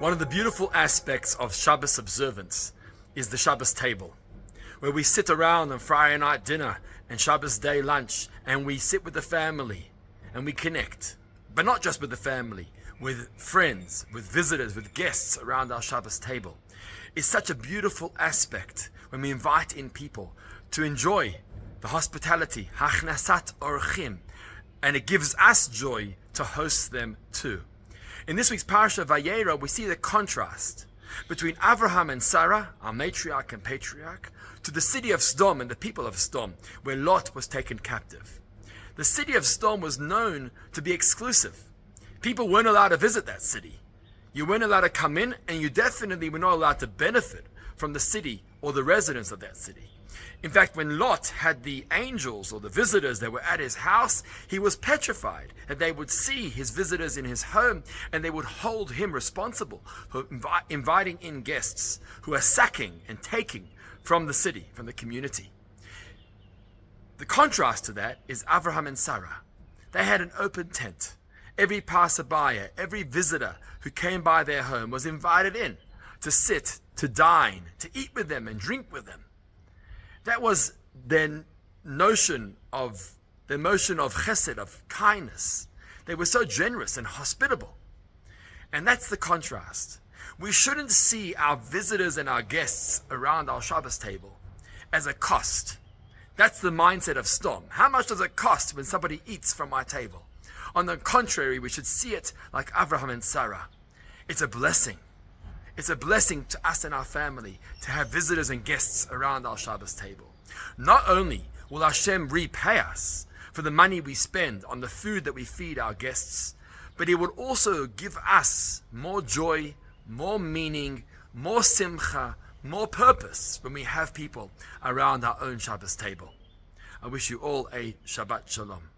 One of the beautiful aspects of Shabbos observance is the Shabbos table, where we sit around on Friday night dinner and Shabbos day lunch, and we sit with the family and we connect. But not just with the family, with friends, with visitors, with guests around our Shabbos table. It's such a beautiful aspect when we invite in people to enjoy the hospitality, hachnasat orchim, and it gives us joy to host them too. In this week's parasha Vayeira, we see the contrast between Avraham and Sarah, our matriarch and patriarch, to the city of Sodom and the people of Sodom, where Lot was taken captive. The city of Sodom was known to be exclusive. People weren't allowed to visit that city. You weren't allowed to come in, and you definitely were not allowed to benefit from the city or the residents of that city. In fact, when Lot had the angels or the visitors that were at his house, he was petrified that they would see his visitors in his home and they would hold him responsible for inviting in guests who are sacking and taking from the city, from the community. The contrast to that is Avraham and Sarah. They had an open tent. Every passerby, every visitor who came by their home was invited in to sit, to dine, to eat with them and drink with them. That was their notion of chesed, of kindness. They were so generous and hospitable. And that's the contrast. We shouldn't see our visitors and our guests around our Shabbos table as a cost. That's the mindset of Sodom. How much does it cost when somebody eats from my table? On the contrary, we should see it like Avraham and Sarah. It's a blessing. It's a blessing to us and our family to have visitors and guests around our Shabbos table. Not only will Hashem repay us for the money we spend on the food that we feed our guests, but He will also give us more joy, more meaning, more simcha, more purpose when we have people around our own Shabbos table. I wish you all a Shabbat Shalom.